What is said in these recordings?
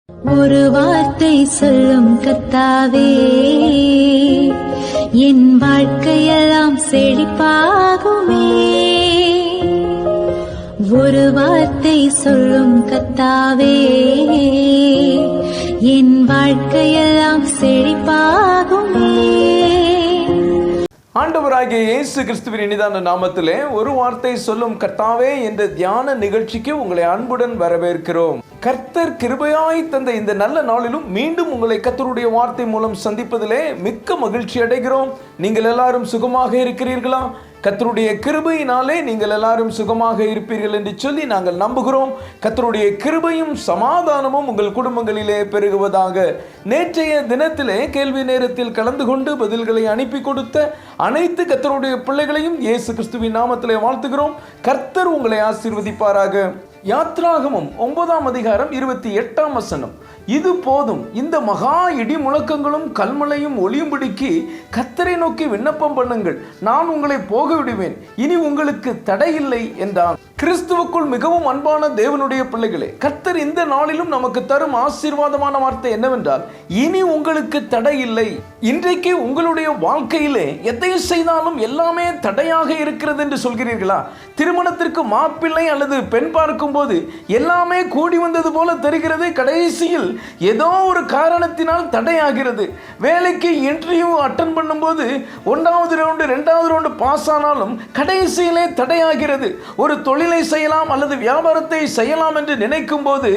ஒரு வார்த்தை சொல்லும் கர்த்தாவே, என் வாழ்க்கையெல்லாம் செழிப்பாகுமே. ஒரு வார்த்தை சொல்லும் கர்த்தாவே, என் வாழ்க்கையெல்லாம் செழிப்பாகுமே. ஆண்டவராகிய இயேசு கிறிஸ்துவின் இனிதான நாமத்திலே ஒரு வார்த்தை சொல்லும் கர்த்தாவே என்ற தியான நிகழ்ச்சிக்கு உங்களை அன்புடன் வரவேற்கிறோம். கர்த்தர் கிருபையாய் தந்த இந்த நல்ல நாளிலும் மீண்டும் உங்களை கர்த்தருடைய வார்த்தை மூலம் சந்திப்பதிலே மிக்க மகிழ்ச்சி அடைகிறோம். நீங்கள் எல்லாரும் சுகமாக இருக்கிறீர்களா? கர்த்தருடைய கிருபையினாலே நீங்கள் எல்லாரும் சுகமாக இருப்பீர்கள் என்று சொல்லி நாங்கள் நம்புகிறோம். கர்த்தருடைய கிருபையும் சமாதானமும் உங்கள் குடும்பங்களிலே பெருகுவதாக. நேற்றைய தினத்திலே கேள்வி நேரத்தில் கலந்து கொண்டு பதில்களை அனுப்பி கொடுத்த அனைத்து கர்த்தருடைய பிள்ளைகளையும் இயேசு கிறிஸ்துவின் நாமத்திலே வாழ்த்துகிறோம். கர்த்தர் உங்களை ஆசீர்வதிப்பாராக. யாத்ராகமம் 9ஆம் அதிகாரம் 28ஆம் வசனம். இது போதும், இந்த மகா இடி முழக்கங்களும் கல்மலையும் ஒளியும்படிக்கு கர்த்தரை நோக்கி விண்ணப்பம் பண்ணுங்கள், நான் உங்களை போக விடுவேன், இனி உங்களுக்கு தடையில்லை என்றான். கிறிஸ்துவுக்குள் மிகவும் அன்பான தேவனுடைய பிள்ளைகளே, கர்த்தர் இந்த நாளிலும் நமக்கு தரும் ஆசீர்வாதமான வார்த்தை என்னவென்றால், இனி உங்களுக்கு தடையில்லை. இன்றைக்கு உங்களுடைய வாழ்க்கையிலே எதை செய்தாலும் எல்லாமே தடையாக இருக்கிறது என்று சொல்கிறீர்களா? திருமணத்திற்கு மாப்பிள்ளை அல்லது பெண் பார்க்கும் போது எல்லாமே கூடி வந்தது போல தெரிகிறது, கடைசியில் ஏதோ ஒரு காரணத்தினால் தடையாகிறது. வேலைக்கு இன்டர்வியூ அட்டன் பண்ணும்போது 1வது ரவுண்டு 2வது ரவுண்டு பாஸ் ஆனாலும் கடைசியிலே தடையாகிறது. ஒரு தொழிலை செய்யலாம் அல்லது வியாபாரத்தை செய்யலாம் என்று நினைக்கும் போது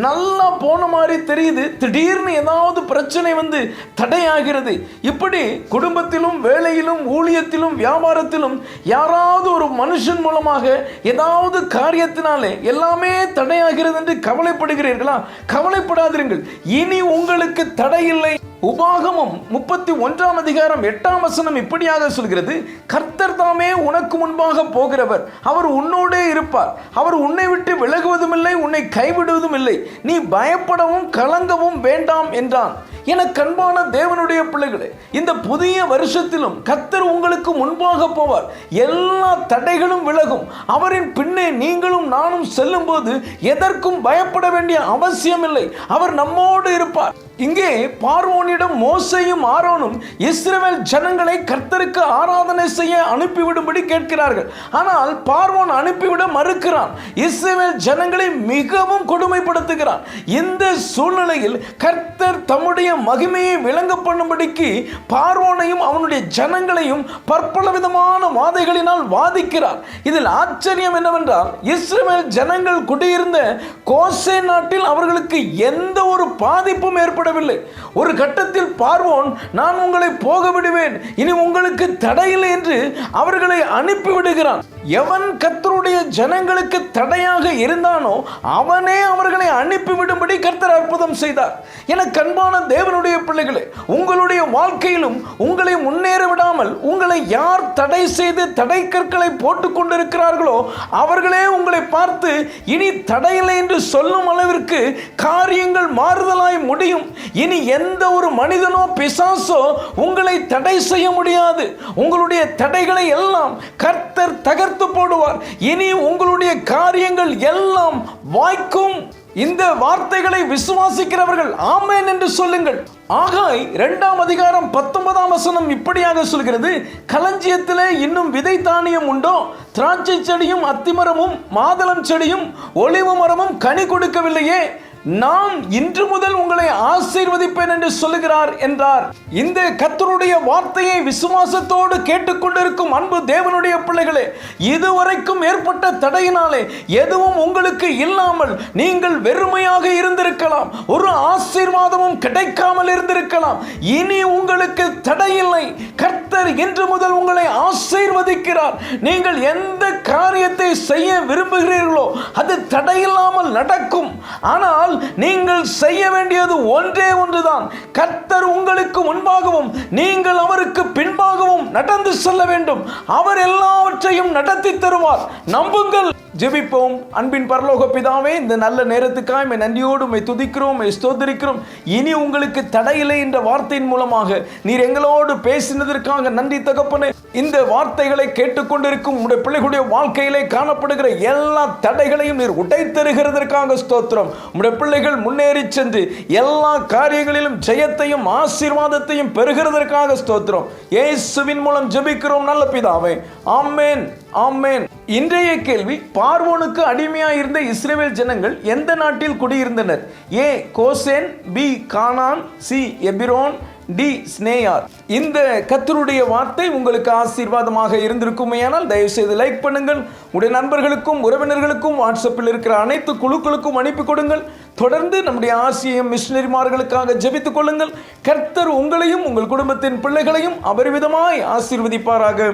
நல்லா போன மாதிரி தெரியுது, திடீர்னு ஏதாவது பிரச்சனை வந்து தடையாகிறது. இப்படி குடும்பத்திலும் வேலையிலும் ஊழியத்திலும் வியாபாரத்திலும் யாராவது ஒரு மனுஷன் மூலமாக ஏதாவது காரியத்தினாலே எல்லாமே தடையாகிறது என்று கவலைப்படுகிறீர்களா? கவலைப்படாதீர்கள், இனி உங்களுக்கு தடையில்லை. உபாகமம் 31ஆம் அதிகாரம் 8ஆம் வசனம் இப்படியாக சொல்கிறது, கர்த்தர் தாமே உனக்கு முன்பாக போகிறவர், அவர் உன்னோடே இருப்பார், அவர் உன்னை விட்டு விலகுவதும் இல்லை, உன்னை கைவிடுவதும் இல்லை, நீ பயப்படவும் கலங்கவும் வேண்டாம் என்றான். என கண்பான தேவனுடைய பிள்ளைகளே, இந்த புதிய வருஷத்திலும் கர்த்தர் உங்களுக்கு முன்பாக போவார், எல்லா தடைகளும் விலகும். அவரின் பின்னே நீங்களும் நானும் செல்லும் போது எதற்கும் பயப்பட வேண்டிய அவசியம் இல்லை, அவர் நம்மோடு இருப்பார். இங்கே பார்வோனிடம் மோசேயும் ஆரோனும் இஸ்ரவேல் ஜனங்களை கர்த்தருக்கு ஆராதனை செய்ய அனுப்பிவிடும்படி கேட்கிறார்கள். ஆனால் பார்வோன் அனுப்பிவிட மறுக்கிறான், இஸ்ரவேல் ஜனங்களை மிகவும் கொடுமைப்படுத்துகிறான். இந்த சூழ்நிலையில் கர்த்தர் தம்முடைய மகிமையை விளங்க பண்ணும்படிக்கு பார்வோனையும் அவனுடைய ஜனங்களையும் பற்பல விதமான வாதைகளினால் வாதிக்கிறார். இதில் ஆச்சரியம் என்னவென்றால், இஸ்ரவேல் ஜனங்கள் குடியிருந்த கோசேன் நாட்டில் அவர்களுக்கு எந்த ஒரு பாதிப்பும் ஏற்படவில்லை. ஒரு கட்டத்தில் பார்வோன், நான் உங்களை போக விடுவேன், இனி உங்களுக்கு தடையில்லை என்று அவர்களை அனுப்பிவிடுகிறான். எவன் கர்த்தருடைய ஜனங்களுக்கு தடையாக இருந்தானோ அவனே அவர்களை அனுப்பிவிடும்படி கர்த்தர் அற்புதம் செய்தார். என கண்பான தேவனுடைய பிள்ளைகளே, உங்களுடைய வாழ்க்கையிலும் உங்களை முன்னேற விடாமல் உங்களை யார் தடை செய்து தடை கற்களை போட்டுக் கொண்டிருக்கிறார்களோ அவர்களே உங்களை பார்த்து இனி தடையில்லை என்று சொல்லும் அளவிற்கு காரியங்கள் மாறுதலாய் முடியும். இனி எந்த ஒரு மனிதனோ பிசாசோ உங்களை தடை செய்ய முடியாது. உங்களுடைய தடைகளை எல்லாம் கர்த்தர் தகர்த்து போடுவார். இனி உங்களுடைய காரியங்கள் எல்லாம் வாய்க்கும். இந்த வார்த்தைகளை விசுவாசிக்கிறவர்கள் ஆமென் என்று சொல்லுங்கள். ஆகாய் 2ஆம் அதிகாரம் 19ஆம் வசனம் இப்படியாக சொல்கிறது, களஞ்சியத்திலே இன்னும் விதை தானியம் உண்டோ? திராட்சை செடியும் அத்திமரமும் மாதளம் செடியும் ஒலிவ மரமும் கனி கொடுக்கவில்லையே? நான் இன்று முதல் உங்களை ஆசீர்வதிப்பேன் என்று சொல்லுகிறார் என்றார். இந்த கர்த்தருடைய வார்த்தையை விசுவாசத்தோடு கேட்டுக்கொண்டிருக்கும் அன்பு தேவனுடைய பிள்ளைகளே, இதுவரைக்கும் ஏற்பட்ட தடையினாலே எதுவும் உங்களுக்கு இல்லாமல் நீங்கள் வெறுமையாக இருந்திருக்கலாம், ஒரு ஆசீர்வாதமும் கிடைக்காமல் இருந்திருக்கலாம். இனி உங்களுக்கு தடையில்லை. கர்த்தர் இன்று முதல் உங்களை ஆசீர்வதிக்கிறார். நீங்கள் எந்த காரியத்தை செய்ய விரும்புகிறீர்களோ அது தடையில்லாமல் நடக்கும். ஆனால் நீங்கள் செய்ய வேண்டியது ஒன்றே ஒன்றுதான், கர்த்தர் உங்களுக்கு முன்பாகவும் நீங்கள் அவருக்கு பின்பாகவும் நடந்து செல்ல வேண்டும். அவர் எல்லாவற்றையும் நடத்தி தருவார், நம்புங்கள். ஜெபிப்போம். அன்பின் பரலோக பிதாவே, இந்த நல்ல நேரத்துக்காக உம்மை நன்றியோடு உம்மை துதிக்கிறோம், உம்மை ஸ்தோத்திரிக்கிறோம். இனி உங்களுக்கு தடையில்லை என்ற வார்த்தையின் மூலமாக நீர் எங்களோடு பேசினதற்காக நன்றி தகப்பனே. இந்த வார்த்தைகளை கேட்டுக்கொண்டிருக்கும் உடைய பிள்ளைகளுடைய வாழ்க்கையிலே காணப்படுகிற எல்லா தடைகளையும் நீர் உடைத்தருகிறதற்காக ஸ்தோத்திரம். உடைய பிள்ளைகள் முன்னேறி சென்று எல்லா காரியங்களிலும் ஜெயத்தையும் ஆசீர்வாதத்தையும் பெறுகிறதற்காக ஸ்தோத்திரம். இயேசுவின் மூலம் ஜெபிக்கிறோம் நல்ல பிதாவே, ஆமென், ஆமென். இன்றைய கேள்வி, பார்வோனுக்கு அடிமையாக இருந்த இஸ்ரவேல் ஜனங்கள் எந்த நாட்டில் குடியிருந்தனர்? ஏ கோசேன், பி கானான், சி எபிரோன், டி ஸ்னேயார். இந்த கர்த்தருடைய வார்த்தை உங்களுக்கு ஆசீர்வாதமாக இருந்திருக்குமேயானால் தயவு செய்து லைக் பண்ணுங்கள். உடைய நண்பர்களுக்கும் உறவினர்களுக்கும் வாட்ஸ்அப்பில் இருக்கிற அனைத்து குழுக்களுக்கும் அனுப்பி கொடுங்கள். தொடர்ந்து நம்முடைய ஆசியம் மிஷனரிமார்களுக்காக ஜெபித்துக் கொள்ளுங்கள். கர்த்தர் உங்களையும் உங்கள் குடும்பத்தின் பிள்ளைகளையும் அபரிவிதமாய் ஆசீர்வதிப்பாராக.